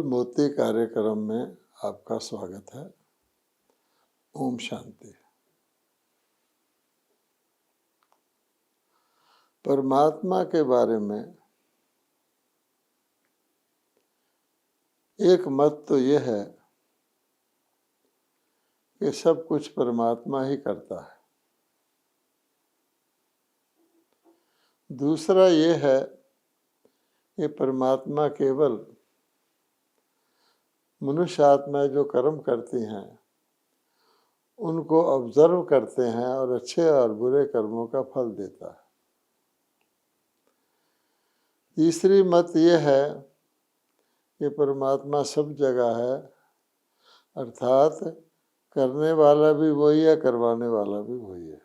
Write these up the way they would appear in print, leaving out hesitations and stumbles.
मोती कार्यक्रम में आपका स्वागत है। ओम शांति। परमात्मा के बारे में एक मत तो यह है कि सब कुछ परमात्मा ही करता है। दूसरा यह है कि परमात्मा केवल मनुष्य आत्माएं जो कर्म करती हैं उनको ऑब्जर्व करते हैं और अच्छे और बुरे कर्मों का फल देता है। तीसरी मत यह है कि परमात्मा सब जगह है, अर्थात करने वाला भी वही है, करवाने वाला भी वही है।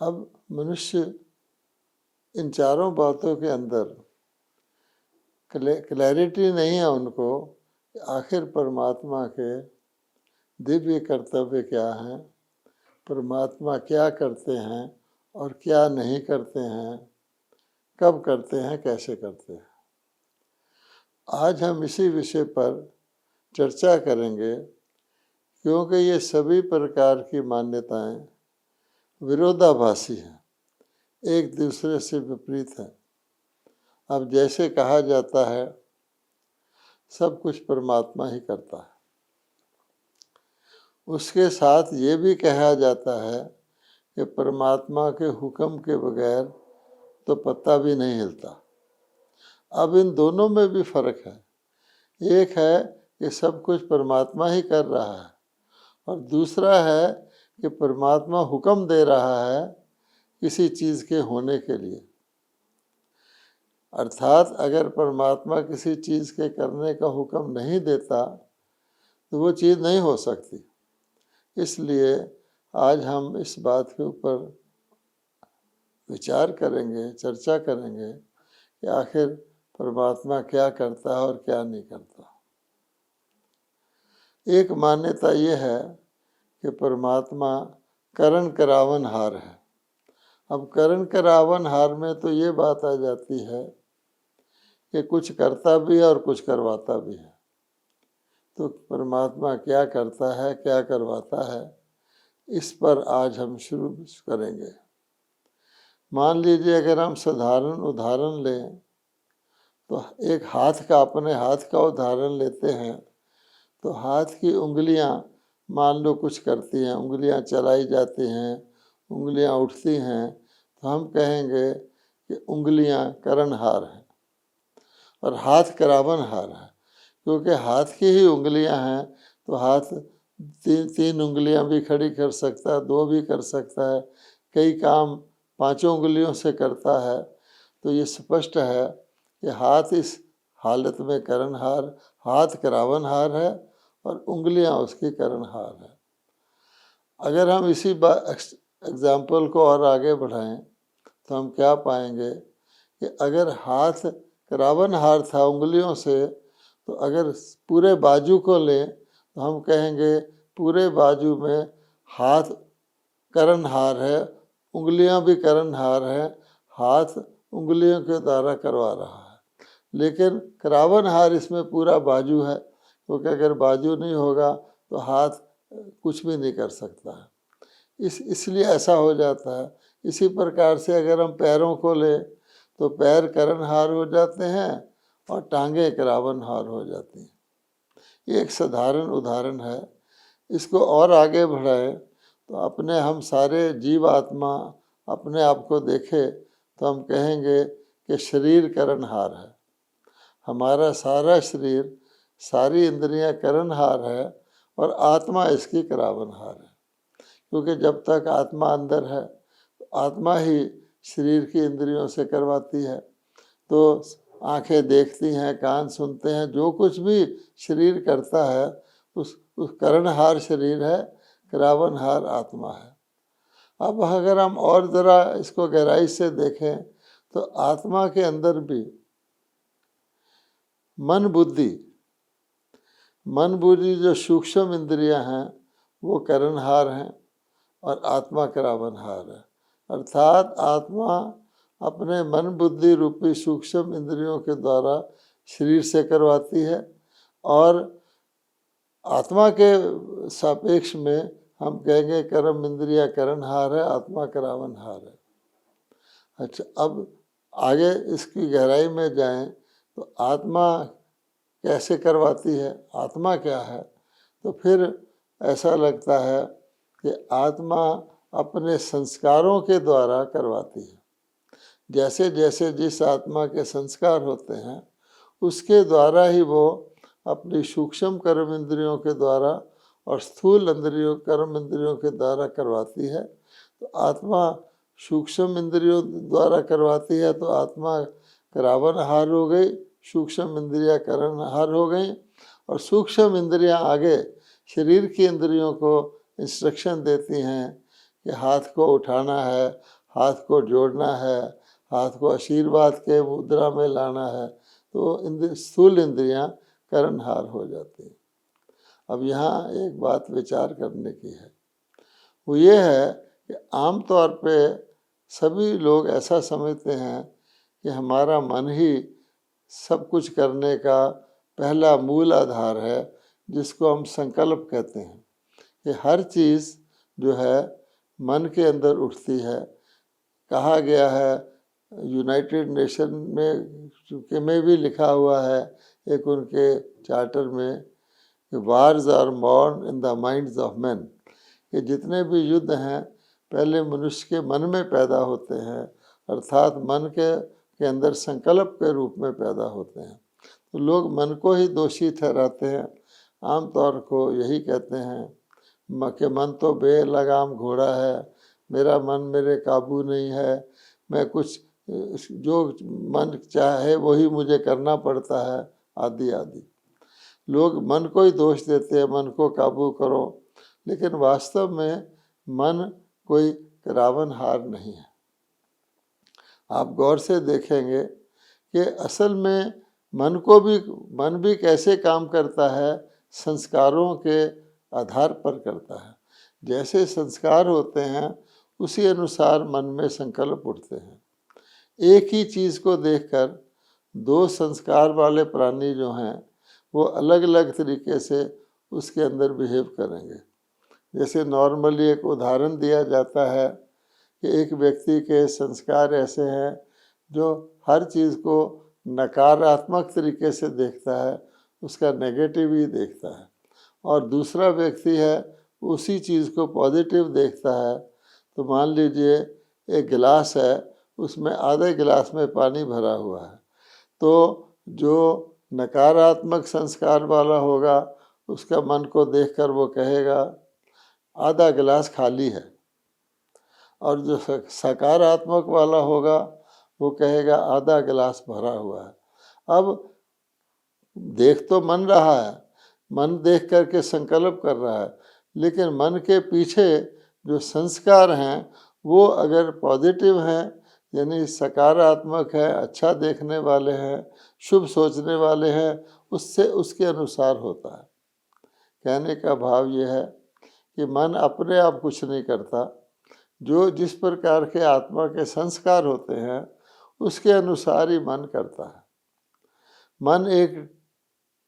अब मनुष्य इन चारों बातों के अंदर क्लैरिटी नहीं है उनको कि आखिर परमात्मा के दिव्य कर्तव्य क्या हैं, परमात्मा क्या करते हैं और क्या नहीं करते हैं, कब करते हैं, कैसे करते हैं। आज हम इसी विषय पर चर्चा करेंगे क्योंकि ये सभी प्रकार की मान्यताएं विरोधाभासी हैं, एक दूसरे से विपरीत हैं। अब जैसे कहा जाता है सब कुछ परमात्मा ही करता है, उसके साथ ये भी कहा जाता है कि परमात्मा के हुक्म के बगैर तो पत्ता भी नहीं हिलता। अब इन दोनों में भी फर्क है। एक है कि सब कुछ परमात्मा ही कर रहा है और दूसरा है कि परमात्मा हुक्म दे रहा है किसी चीज़ के होने के लिए। अर्थात अगर परमात्मा किसी चीज़ के करने का हुक्म नहीं देता तो वो चीज़ नहीं हो सकती। इसलिए आज हम इस बात के ऊपर विचार करेंगे, चर्चा करेंगे कि आखिर परमात्मा क्या करता है और क्या नहीं करता। एक मान्यता ये है कि परमात्मा करण करावनहार है। अब करण करावनहार में तो ये बात आ जाती है कि कुछ करता भी है और कुछ करवाता भी है। तो परमात्मा क्या करता है, क्या करवाता है, इस पर आज हम शुरू करेंगे। मान लीजिए अगर हम साधारण उदाहरण लें तो एक हाथ का, अपने हाथ का उदाहरण लेते हैं तो हाथ की उंगलियां मान लो कुछ करती हैं, उंगलियां चलाई जाती हैं, उंगलियां उठती हैं, तो हम कहेंगे कि उंगलियां करणहार हैं और हाथ करावनहार है। क्योंकि हाथ की ही उंगलियां हैं तो हाथ तीन उंगलियां भी खड़ी कर सकता है, दो भी कर सकता है, कई काम पांचों उंगलियों से करता है। तो ये स्पष्ट है कि हाथ इस हालत में करणहार, हाथ करावनहार है और उंगलियां उसकी करणहार है। अगर हम इसी एग्जाम्पल को और आगे बढ़ाएं तो हम क्या पाएंगे कि अगर हाथ करावनहार था उंगलियों से, तो अगर पूरे बाजू को लें तो हम कहेंगे पूरे बाजू में हाथ करणहार है, उंगलियां भी करणहार हैं, हाथ उंगलियों के द्वारा करवा रहा है। लेकिन करावनहार इसमें पूरा बाजू है, क्योंकि अगर बाजू नहीं होगा तो हाथ कुछ भी नहीं कर सकता है। इसलिए ऐसा हो जाता है। इसी प्रकार से अगर हम पैरों को लें तो पैर करणहार हो जाते हैं और टांगे करावनहार हो जाती हैं। ये एक साधारण उदाहरण है। इसको और आगे बढ़ाएं तो अपने हम सारे जीव आत्मा अपने आप को देखें तो हम कहेंगे कि शरीर करणहार है। हमारा सारा शरीर, सारी इंद्रियां करणहार है और आत्मा इसकी करावनहार है। क्योंकि जब तक आत्मा अंदर है तो आत्मा ही शरीर की इंद्रियों से करवाती है। तो आंखें देखती हैं, कान सुनते हैं, जो कुछ भी शरीर करता है उस करणहार शरीर है, करावनहार आत्मा है। अब अगर हम और ज़रा इसको गहराई से देखें तो आत्मा के अंदर भी मन बुद्धि जो सूक्ष्म इंद्रियां हैं वो करणहार हैं और आत्मा करावनहार है। अर्थात आत्मा अपने मन बुद्धि रूपी सूक्ष्म इंद्रियों के द्वारा शरीर से करवाती है, और आत्मा के सापेक्ष में हम कहेंगे कर्म इंद्रिया करणहार है, आत्मा करावनहार है। अच्छा, अब आगे इसकी गहराई में जाएं तो आत्मा कैसे करवाती है, आत्मा क्या है, तो फिर ऐसा लगता है कि आत्मा अपने संस्कारों के द्वारा करवाती है। जैसे जैसे जिस आत्मा के संस्कार होते हैं उसके द्वारा ही वो अपनी सूक्ष्म कर्म इंद्रियों के द्वारा और स्थूल इंद्रियों कर्म इंद्रियों के द्वारा करवाती है। तो आत्मा सूक्ष्म इंद्रियों द्वारा करवाती है तो आत्मा करावनहार हो गई, सूक्ष्म इंद्रियां करणहार हो गई, और सूक्ष्म इंद्रियां आगे शरीर की इंद्रियों को इंस्ट्रक्शन देती हैं कि हाथ को उठाना है, हाथ को जोड़ना है, हाथ को आशीर्वाद के मुद्रा में लाना है, तो स्थूल इंद्रियां करणहार हो जाती हैं। अब यहाँ एक बात विचार करने की है, वो ये है कि आमतौर पे सभी लोग ऐसा समझते हैं कि हमारा मन ही सब कुछ करने का पहला मूल आधार है, जिसको हम संकल्प कहते हैं। कि हर चीज़ जो है मन के अंदर उठती है। कहा गया है, यूनाइटेड नेशन में भी लिखा हुआ है एक उनके चार्टर में, wars are born in the minds of man, कि जितने भी युद्ध हैं पहले मनुष्य के मन में पैदा होते हैं, अर्थात मन के अंदर संकल्प के रूप में पैदा होते हैं। तो लोग मन को ही दोषी ठहराते हैं, आमतौर को यही कहते हैं कि मन तो बेलगाम घोड़ा है, मेरा मन मेरे काबू नहीं है, मैं कुछ जो मन चाहे वही मुझे करना पड़ता है, आदि आदि। लोग मन को ही दोष देते हैं, मन को काबू करो, लेकिन वास्तव में मन कोई करावनहार नहीं है। आप गौर से देखेंगे कि असल में मन भी कैसे काम करता है, संस्कारों के आधार पर करता है। जैसे संस्कार होते हैं उसी अनुसार मन में संकल्प उठते हैं। एक ही चीज़ को देखकर दो संस्कार वाले प्राणी जो हैं वो अलग अलग तरीके से उसके अंदर बिहेव करेंगे। जैसे नॉर्मली एक उदाहरण दिया जाता है कि एक व्यक्ति के संस्कार ऐसे हैं जो हर चीज़ को नकारात्मक तरीके से देखता है, उसका नेगेटिव ही देखता है, और दूसरा व्यक्ति है उसी चीज़ को पॉजिटिव देखता है। तो मान लीजिए एक गिलास है, उसमें आधे गिलास में पानी भरा हुआ है, तो जो नकारात्मक संस्कार वाला होगा उसका मन को देखकर वो कहेगा आधा गिलास खाली है, और जो सकारात्मक वाला होगा वो कहेगा आधा गिलास भरा हुआ है। अब देख तो मन रहा है, मन देख करके संकल्प कर रहा है, लेकिन मन के पीछे जो संस्कार हैं वो अगर पॉजिटिव हैं, यानी सकारात्मक है, अच्छा देखने वाले हैं, शुभ सोचने वाले हैं, उससे उसके अनुसार होता है। कहने का भाव ये है कि मन अपने आप कुछ नहीं करता, जो जिस प्रकार के आत्मा के संस्कार होते हैं उसके अनुसार ही मन करता है। मन एक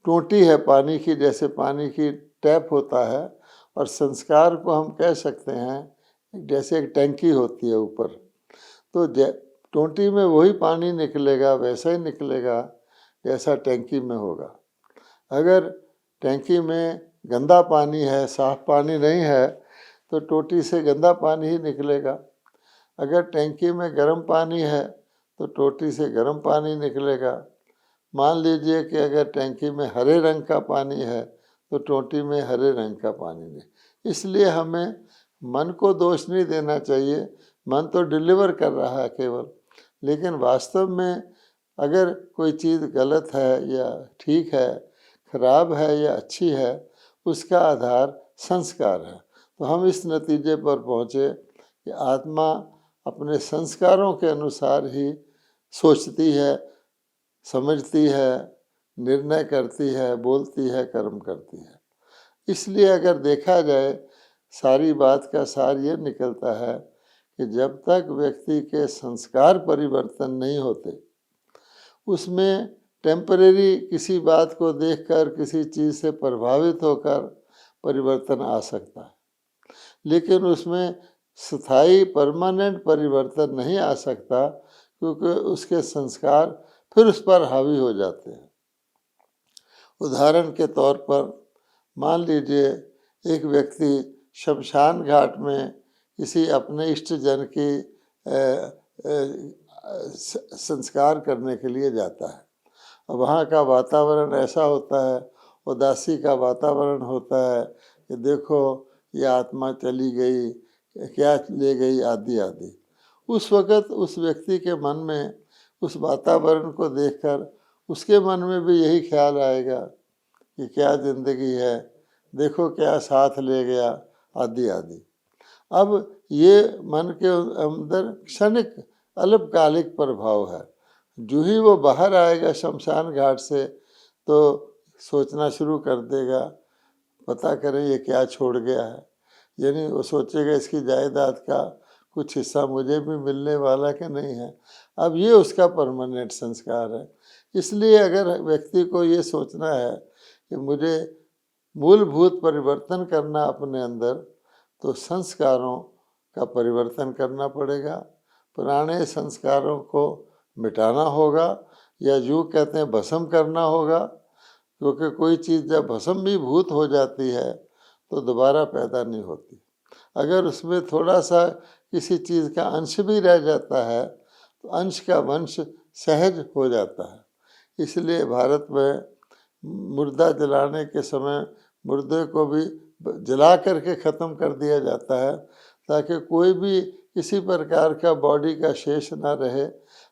टोंटी है पानी की, जैसे पानी की टैप होता है, और संस्कार को हम कह सकते हैं जैसे एक टैंकी होती है ऊपर, तो टोंटी में वही पानी निकलेगा, वैसा ही निकलेगा जैसा टैंकी में होगा। अगर टैंकी में गंदा पानी है, साफ पानी नहीं है, तो टोंटी से गंदा पानी ही निकलेगा। अगर टैंकी में गर्म पानी है तो टोंटी से गर्म पानी निकलेगा। मान लीजिए कि अगर टैंकी में हरे रंग का पानी है तो टोंटी में हरे रंग का पानी नहीं। इसलिए हमें मन को दोष नहीं देना चाहिए, मन तो डिलीवर कर रहा है केवल, लेकिन वास्तव में अगर कोई चीज़ गलत है या ठीक है, खराब है या अच्छी है, उसका आधार संस्कार है। तो हम इस नतीजे पर पहुँचे कि आत्मा अपने संस्कारों के अनुसार ही सोचती है, समझती है, निर्णय करती है, बोलती है, कर्म करती है। इसलिए अगर देखा जाए, सारी बात का सार ये निकलता है कि जब तक व्यक्ति के संस्कार परिवर्तन नहीं होते, उसमें टेम्परेरी किसी बात को देखकर किसी चीज़ से प्रभावित होकर परिवर्तन आ सकता है, लेकिन उसमें स्थायी परमानेंट परिवर्तन नहीं आ सकता, क्योंकि उसके संस्कार फिर उस पर हावी हो जाते हैं। उदाहरण के तौर पर मान लीजिए एक व्यक्ति शमशान घाट में किसी अपने इष्ट जन की संस्कार करने के लिए जाता है। अब वहाँ का वातावरण ऐसा होता है, उदासी का वातावरण होता है कि देखो ये आत्मा चली गई, क्या ले गई, आदि आदि। उस वक़्त उस व्यक्ति के मन में उस वातावरण को देखकर उसके मन में भी यही ख्याल आएगा कि क्या ज़िंदगी है, देखो क्या साथ ले गया, आदि आदि। अब ये मन के अंदर क्षणिक अल्पकालिक प्रभाव है। जो ही वो बाहर आएगा शमशान घाट से तो सोचना शुरू कर देगा, पता करें ये क्या छोड़ गया है। यानी वो सोचेगा इसकी जायदाद का कुछ हिस्सा मुझे भी मिलने वाला कि नहीं है। अब ये उसका परमानेंट संस्कार है। इसलिए अगर व्यक्ति को ये सोचना है कि मुझे मूलभूत परिवर्तन करना अपने अंदर, तो संस्कारों का परिवर्तन करना पड़ेगा। पुराने संस्कारों को मिटाना होगा, या यूँ कहते हैं भस्म करना होगा, क्योंकि कोई चीज़ जब भस्मीभूत हो जाती है तो दोबारा पैदा नहीं होती। अगर उसमें थोड़ा सा किसी चीज़ का अंश भी रह जाता है तो अंश का वंश सहज हो जाता है। इसलिए भारत में मुर्दा जलाने के समय मुर्दे को भी जला करके ख़त्म कर दिया जाता है, ताकि कोई भी किसी प्रकार का बॉडी का शेष ना रहे।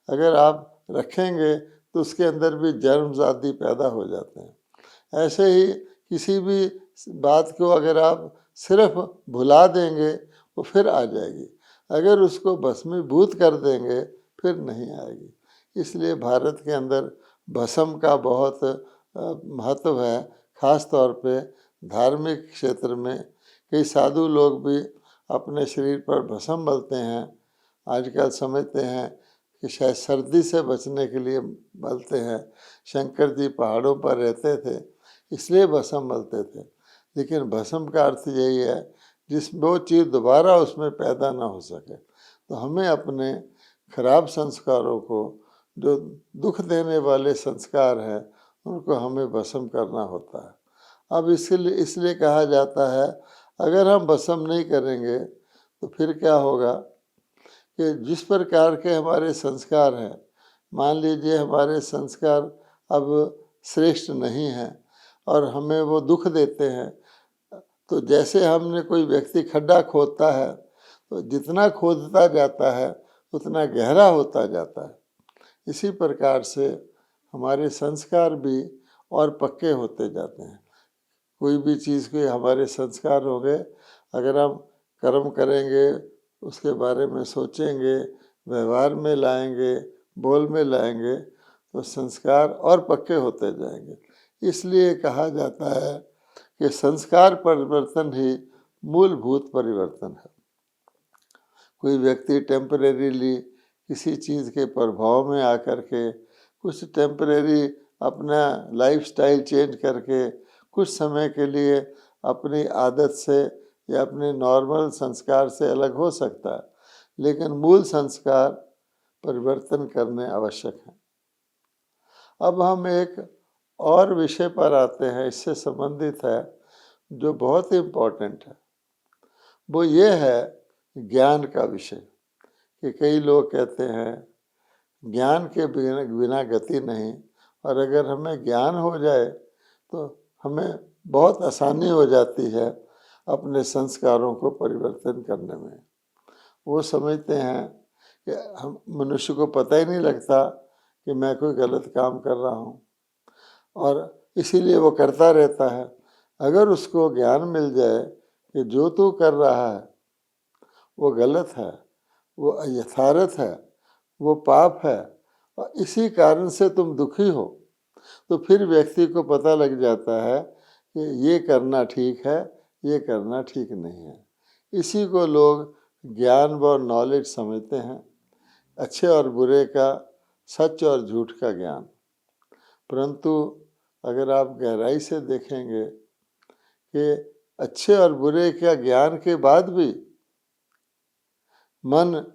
अगर आप रखेंगे तो उसके अंदर भी जर्म्स आदि पैदा हो जाते हैं। ऐसे ही किसी भी बात को अगर आप सिर्फ भुला देंगे वो फिर आ जाएगी, अगर उसको भस्मीभूत कर देंगे फिर नहीं आएगी। इसलिए भारत के अंदर भस्म का बहुत महत्व है। ख़ास तौर पे धार्मिक क्षेत्र में कई साधु लोग भी अपने शरीर पर भस्म मलते हैं। आजकल समझते हैं कि शायद सर्दी से बचने के लिए मलते हैं। शंकर जी पहाड़ों पर रहते थे इसलिए भस्म मलते थे, लेकिन भस्म का अर्थ यही है जिस वो चीज़ दोबारा उसमें पैदा ना हो सके। तो हमें अपने खराब संस्कारों को, जो दुख देने वाले संस्कार हैं, उनको हमें भस्म करना होता है। अब इसलिए कहा जाता है अगर हम भस्म नहीं करेंगे तो फिर क्या होगा कि जिस प्रकार के हमारे संस्कार हैं, मान लीजिए हमारे संस्कार अब श्रेष्ठ नहीं हैं और हमें वो दुख देते हैं, तो जैसे हमने कोई व्यक्ति खड्डा खोदता है तो जितना खोदता जाता है उतना गहरा होता जाता है। इसी प्रकार से हमारे संस्कार भी और पक्के होते जाते हैं। कोई भी चीज़ के हमारे संस्कार हो गए, अगर हम कर्म करेंगे, उसके बारे में सोचेंगे, व्यवहार में लाएंगे, बोल में लाएंगे, तो संस्कार और पक्के होते जाएंगे। इसलिए कहा जाता है कि संस्कार परिवर्तन ही मूलभूत परिवर्तन है। कोई व्यक्ति टेम्परेरीली किसी चीज़ के प्रभाव में आकर के कुछ टेम्परेरी अपना लाइफस्टाइल चेंज करके कुछ समय के लिए अपनी आदत से या अपने नॉर्मल संस्कार से अलग हो सकता है, लेकिन मूल संस्कार परिवर्तन करने आवश्यक हैं। अब हम एक और विषय पर आते हैं, इससे संबंधित है, जो बहुत इम्पोर्टेंट है। वो ये है ज्ञान का विषय। कि कई लोग कहते हैं ज्ञान के बिना गति नहीं, और अगर हमें ज्ञान हो जाए तो हमें बहुत आसानी हो जाती है अपने संस्कारों को परिवर्तन करने में। वो समझते हैं कि हम मनुष्य को पता ही नहीं लगता कि मैं कोई गलत काम कर रहा हूँ, और इसीलिए वो करता रहता है। अगर उसको ज्ञान मिल जाए कि जो तू कर रहा है वो गलत है, वो यथार्थ है, वो पाप है, और इसी कारण से तुम दुखी हो, तो फिर व्यक्ति को पता लग जाता है कि ये करना ठीक है, ये करना ठीक नहीं है। इसी को लोग ज्ञान व नॉलेज समझते हैं, अच्छे और बुरे का, सच और झूठ का ज्ञान। परंतु अगर आप गहराई से देखेंगे कि अच्छे और बुरे का ज्ञान के बाद भी मन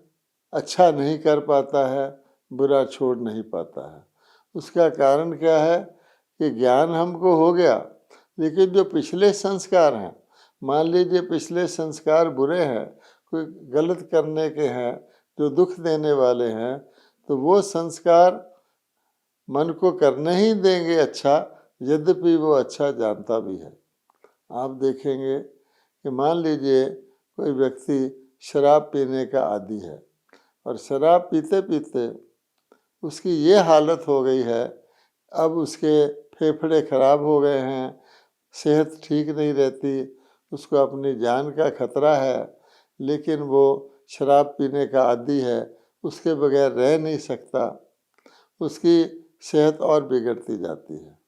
अच्छा नहीं कर पाता है, बुरा छोड़ नहीं पाता है। उसका कारण क्या है कि ज्ञान हमको हो गया, लेकिन जो पिछले संस्कार हैं, मान लीजिए पिछले संस्कार बुरे हैं, कोई गलत करने के हैं, जो दुख देने वाले हैं, तो वो संस्कार मन को करने ही देंगे अच्छा, यद्यपि वो अच्छा जानता भी है। आप देखेंगे कि मान लीजिए कोई व्यक्ति शराब पीने का आदी है और शराब पीते पीते उसकी ये हालत हो गई है, अब उसके फेफड़े खराब हो गए हैं, सेहत ठीक नहीं रहती, उसको अपनी जान का खतरा है, लेकिन वो शराब पीने का आदी है, उसके बगैर रह नहीं सकता, उसकी सेहत और बिगड़ती जाती है।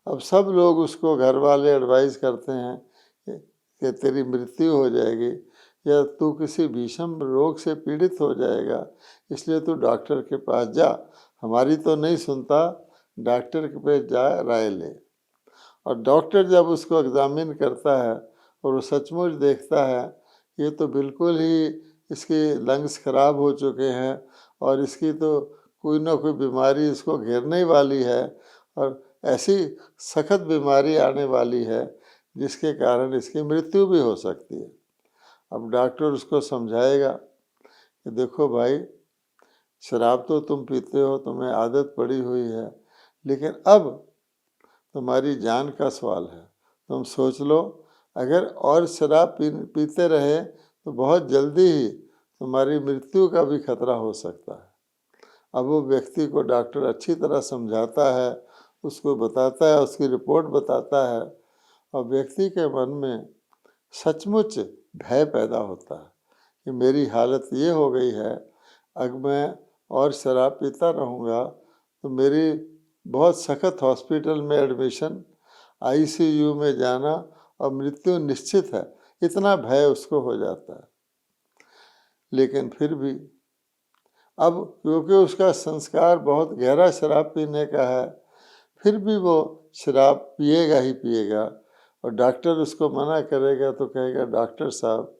अब सब लोग उसको, घर वाले एडवाइस करते हैं कि तेरी मृत्यु हो जाएगी या तू किसी भीषण रोग से पीड़ित हो जाएगा, इसलिए तू डॉक्टर के पास जा। हमारी तो नहीं सुनता, डॉक्टर के पास जा, राय ले। और डॉक्टर जब उसको एग्जामिन करता है और वो सचमुच देखता है ये तो बिल्कुल ही इसके लंग्स खराब हो चुके हैं और इसकी तो कोई ना कोई बीमारी इसको घेरने वाली है और ऐसी सख्त बीमारी आने वाली है जिसके कारण इसकी मृत्यु भी हो सकती है। अब डॉक्टर उसको समझाएगा कि देखो भाई, शराब तो तुम पीते हो, तुम्हें आदत पड़ी हुई है, लेकिन अब तुम्हारी जान का सवाल है। तुम सोच लो, अगर और शराब पीते रहे तो बहुत जल्दी ही तुम्हारी मृत्यु का भी खतरा हो सकता है। अब वो व्यक्ति को डॉक्टर अच्छी तरह समझाता है, उसको बताता है, उसकी रिपोर्ट बताता है और व्यक्ति के मन में सचमुच भय पैदा होता है कि मेरी हालत ये हो गई है, अगर मैं और शराब पीता रहूँगा तो मेरी बहुत सख्त हॉस्पिटल में एडमिशन, आईसीयू में जाना और मृत्यु निश्चित है, इतना भय उसको हो जाता है। लेकिन फिर भी अब क्योंकि उसका संस्कार बहुत गहरा शराब पीने का है, फिर भी वो शराब पिएगा ही पिएगा। और डॉक्टर उसको मना करेगा तो कहेगा डॉक्टर साहब,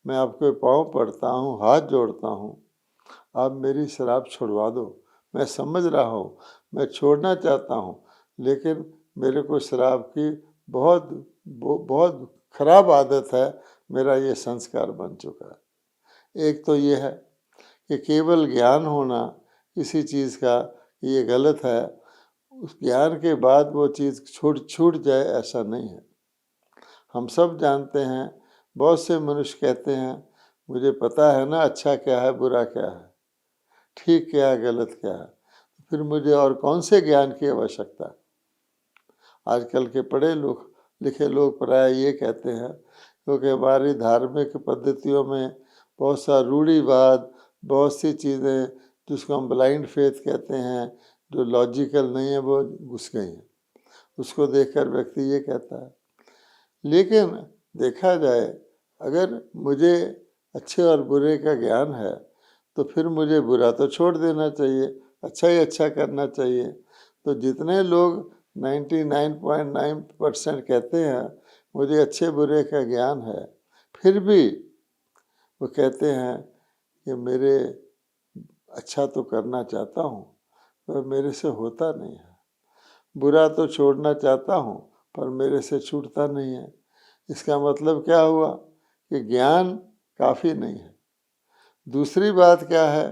मैं आपके पाँव पड़ता हूँ, हाथ जोड़ता हूँ, आप मेरी शराब छुड़वा दो। मैं समझ रहा हूँ, मैं छोड़ना चाहता हूँ, लेकिन मेरे को शराब की बहुत बहुत खराब आदत है, मेरा ये संस्कार बन चुका है। एक तो ये है कि केवल ज्ञान होना किसी चीज़ का ये गलत है, उस ज्ञान के बाद वो चीज़ छूट जाए, ऐसा नहीं है। हम सब जानते हैं, बहुत से मनुष्य कहते हैं मुझे पता है ना अच्छा क्या है बुरा क्या है, ठीक क्या है गलत क्या है, फिर मुझे और कौन से ज्ञान की आवश्यकता है। आजकल के पढ़े लिखे लोग प्राय ये कहते हैं, क्योंकि हमारी धार्मिक पद्धतियों में बहुत सा रूढ़िवाद, बहुत सी चीज़ें जिसको हम ब्लाइंड फेथ कहते हैं, जो लॉजिकल नहीं है, वो घुस गई हैं। उसको देखकर व्यक्ति ये कहता है। लेकिन देखा जाए, अगर मुझे अच्छे और बुरे का ज्ञान है तो फिर मुझे बुरा तो छोड़ देना चाहिए, अच्छा ही अच्छा करना चाहिए। तो जितने लोग 99.9% कहते हैं मुझे अच्छे बुरे का ज्ञान है, फिर भी वो कहते हैं कि मेरे अच्छा तो करना चाहता हूँ पर मेरे से होता नहीं है, बुरा तो छोड़ना चाहता हूँ पर मेरे से छूटता नहीं है। इसका मतलब क्या हुआ कि ज्ञान काफ़ी नहीं है। दूसरी बात क्या है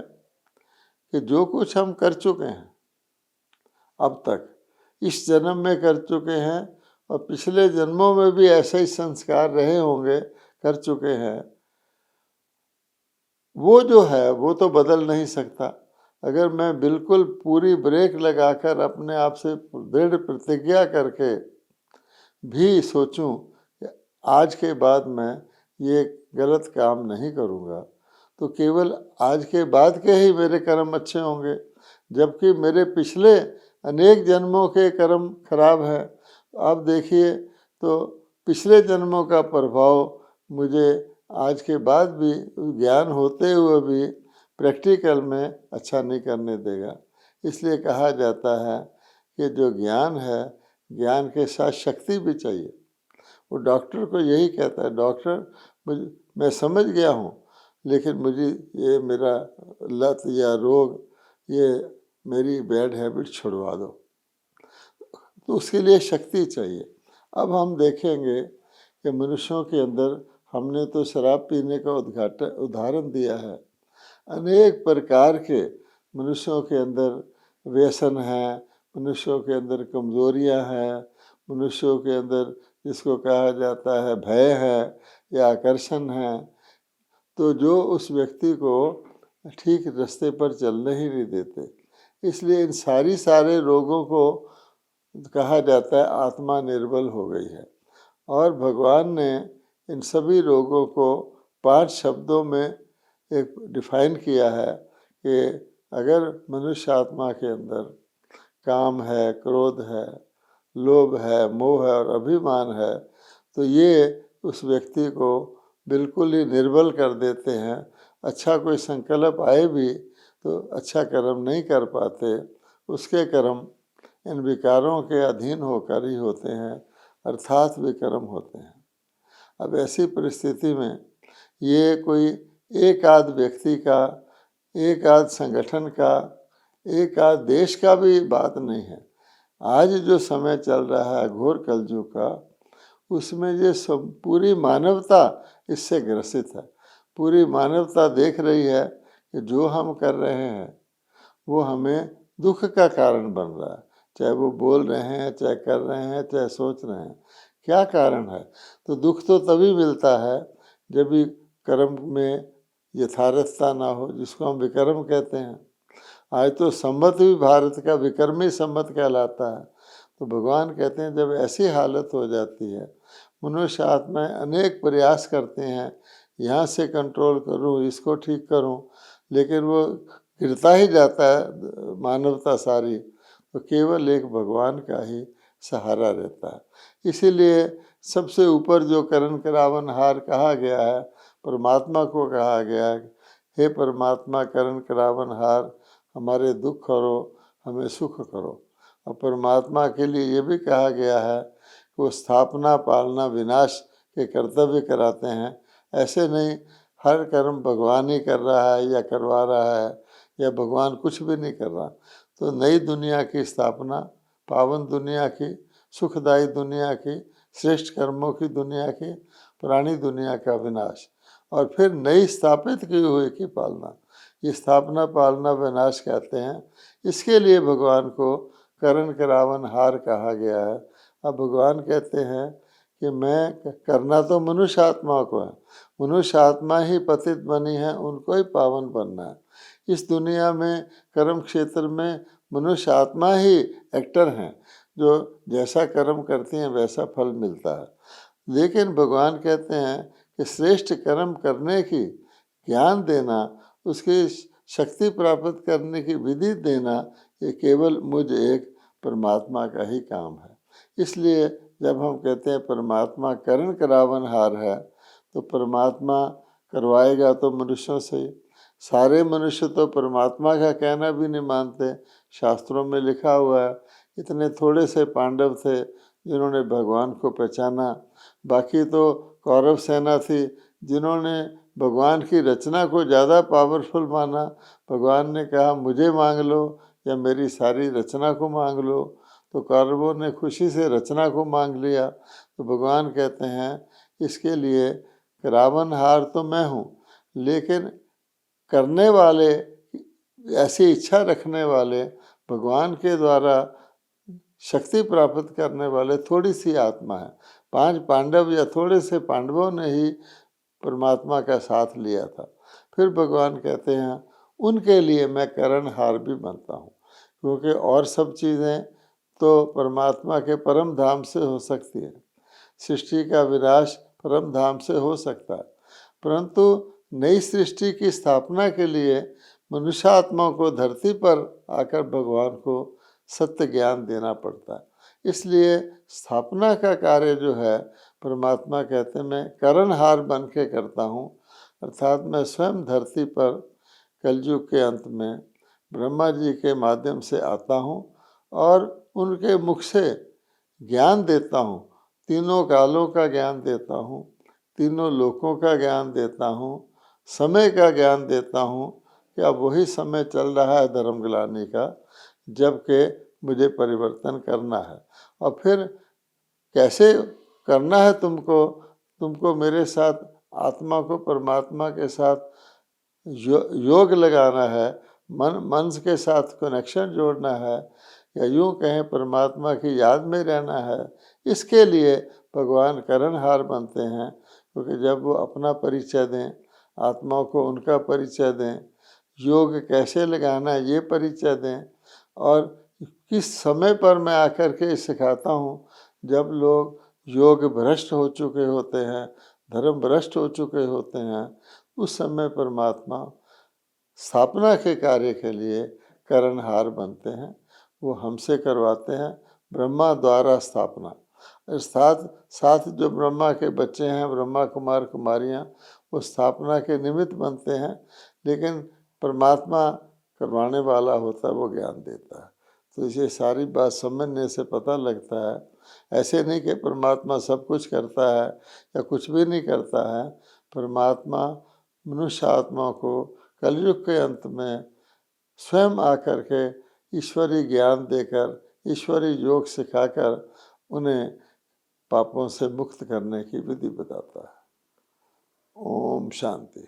कि जो कुछ हम कर चुके हैं अब तक, इस जन्म में कर चुके हैं और पिछले जन्मों में भी ऐसे ही संस्कार रहे होंगे, कर चुके हैं, वो जो है वो तो बदल नहीं सकता। अगर मैं बिल्कुल पूरी ब्रेक लगाकर अपने आप से दृढ़ प्रतिज्ञा करके भी सोचूं कि आज के बाद मैं ये गलत काम नहीं करूँगा, तो केवल आज के बाद के ही मेरे कर्म अच्छे होंगे, जबकि मेरे पिछले अनेक जन्मों के कर्म खराब हैं। आप देखिए तो पिछले जन्मों का प्रभाव मुझे आज के बाद भी ज्ञान होते हुए भी प्रैक्टिकल में अच्छा नहीं करने देगा। इसलिए कहा जाता है कि जो ज्ञान है, ज्ञान के साथ शक्ति भी चाहिए। वो डॉक्टर को यही कहता है, डॉक्टर मैं समझ गया हूँ, लेकिन मुझे ये मेरा लत या रोग, ये मेरी बैड हैबिट छुड़वा दो, तो उसके लिए शक्ति चाहिए। अब हम देखेंगे कि मनुष्यों के अंदर, हमने तो शराब पीने का उदाहरण दिया है, अनेक प्रकार के मनुष्यों के अंदर व्यसन हैं, मनुष्यों के अंदर कमजोरियां हैं, मनुष्यों के अंदर जिसको कहा जाता है भय है या आकर्षण है, तो जो उस व्यक्ति को ठीक रास्ते पर चलने ही नहीं देते। इसलिए इन सारे रोगों को कहा जाता है आत्मा निर्बल हो गई है। और भगवान ने इन सभी रोगों को 5 शब्दों में एक डिफाइन किया है कि अगर मनुष्य आत्मा के अंदर काम है, क्रोध है, लोभ है, मोह है और अभिमान है, तो ये उस व्यक्ति को बिल्कुल ही निर्बल कर देते हैं। अच्छा कोई संकल्प आए भी तो अच्छा कर्म नहीं कर पाते, उसके कर्म इन विकारों के अधीन होकर ही होते हैं, अर्थात विकर्म होते हैं। अब ऐसी परिस्थिति में ये कोई एक आध व्यक्ति का, एक आध संगठन का, एक आध देश का भी बात नहीं है। आज जो समय चल रहा है घोर कलयुग का, उसमें ये सब पूरी मानवता इससे ग्रसित है। पूरी मानवता देख रही है कि जो हम कर रहे हैं वो हमें दुख का कारण बन रहा है, चाहे वो बोल रहे हैं, चाहे कर रहे हैं, चाहे सोच रहे हैं। क्या कारण है? तो दुख तो तभी मिलता है जब भी कर्म में यथार्थता ना हो, जिसको हम विकर्म कहते हैं। आज तो संवत भी भारत का विकर्मी संवत कहलाता है। तो भगवान कहते हैं जब ऐसी हालत हो जाती है, मनुष्य आत्माएं अनेक प्रयास करते हैं, यहाँ से कंट्रोल करूँ, इसको ठीक करूँ, लेकिन वो गिरता ही जाता है मानवता सारी, तो केवल एक भगवान का ही सहारा रहता है। इसीलिए सबसे ऊपर जो करण करावन हार कहा गया है, परमात्मा को कहा गया है, हे परमात्मा करण करावन हार, हमारे दुख करो, हमें सुख करो। और परमात्मा के लिए ये भी कहा गया है कि वो स्थापना, पालना, विनाश के कर्तव्य कराते हैं। ऐसे नहीं हर कर्म भगवान ही कर रहा है या करवा रहा है, या भगवान कुछ भी नहीं कर रहा। तो नई दुनिया की स्थापना, पावन दुनिया की, सुखदायी दुनिया की, श्रेष्ठ कर्मों की दुनिया की, पुरानी दुनिया का विनाश, और फिर नई स्थापित की हुई की पालना, ये स्थापना, पालना, विनाश कहते हैं। इसके लिए भगवान को करण करावन हार कहा गया है। अब भगवान कहते हैं कि मैं करना तो मनुष्य आत्मा को है, मनुष्य आत्मा ही पतित बनी है, उनको ही पावन बनना है। इस दुनिया में कर्म क्षेत्र में मनुष्य आत्मा ही एक्टर हैं, जो जैसा कर्म करती हैं वैसा फल मिलता है। लेकिन भगवान कहते हैं कि श्रेष्ठ कर्म करने की ज्ञान देना, उसकी शक्ति प्राप्त करने की विधि देना, ये केवल मुझ एक परमात्मा का ही काम है। इसलिए जब हम कहते हैं परमात्मा करण करावन हार है, तो परमात्मा करवाएगा तो मनुष्यों से। सारे मनुष्य तो परमात्मा का कहना भी नहीं मानते। शास्त्रों में लिखा हुआ है इतने थोड़े से पांडव थे जिन्होंने भगवान को पहचाना, बाकी तो कौरव सेना थी जिन्होंने भगवान की रचना को ज़्यादा पावरफुल माना। भगवान ने कहा मुझे मांग लो या मेरी सारी रचना को मांग लो, तो कौरवों ने खुशी से रचना को मांग लिया। तो भगवान कहते हैं इसके लिए रावणहार तो मैं हूँ, लेकिन करने वाले, ऐसी इच्छा रखने वाले, भगवान के द्वारा शक्ति प्राप्त करने वाले थोड़ी सी आत्मा है। 5 पांडव या थोड़े से पांडवों ने ही परमात्मा का साथ लिया था। फिर भगवान कहते हैं उनके लिए मैं करणहार भी बनता हूँ, क्योंकि और सब चीज़ें तो परमात्मा के परम धाम से हो सकती है, सृष्टि का विनाश परम धाम से हो सकता है, परंतु नई सृष्टि की स्थापना के लिए मनुष्यात्मा को धरती पर आकर भगवान को सत्य ज्ञान देना पड़ता है। इसलिए स्थापना का कार्य जो है परमात्मा कहते हैं मैं करणहार बन के करता हूँ, अर्थात मैं स्वयं धरती पर कलयुग के अंत में ब्रह्मा जी के माध्यम से आता हूँ और उनके मुख से ज्ञान देता हूँ, तीनों कालों का ज्ञान देता हूँ, तीनों लोकों का ज्ञान देता हूँ, समय का ज्ञान देता हूँ कि अब वही समय चल रहा है धर्म ग्लानि का, जबकि मुझे परिवर्तन करना है। और फिर कैसे करना है तुमको मेरे साथ, आत्मा को परमात्मा के साथ योग लगाना है, मन के साथ कनेक्शन जोड़ना है, या यूँ कहें परमात्मा की याद में रहना है। इसके लिए भगवान करणहार बनते हैं, क्योंकि जब वो अपना परिचय दें, आत्मा को उनका परिचय दें, योग कैसे लगाना है ये परिचय दें, और किस समय पर मैं आकर के सिखाता हूँ जब लोग योग भ्रष्ट हो चुके होते हैं, धर्म भ्रष्ट हो चुके होते हैं, उस समय परमात्मा स्थापना के कार्य के लिए करणहार बनते हैं। वो हमसे करवाते हैं ब्रह्मा द्वारा स्थापना। साथ साथ जो ब्रह्मा के बच्चे हैं, ब्रह्मा कुमार कुमारियाँ, वो स्थापना के निमित्त बनते हैं, लेकिन परमात्मा करवाने वाला होता है, वो ज्ञान देता है। तो इसे सारी बात समझने से पता लगता है, ऐसे नहीं कि परमात्मा सब कुछ करता है या कुछ भी नहीं करता है। परमात्मा मनुष्य आत्मा को कलयुग के अंत में स्वयं आकर के ईश्वरीय ज्ञान देकर, ईश्वरीय योग सिखाकर उन्हें पापों से मुक्त करने की विधि बताता है। ओम शांति।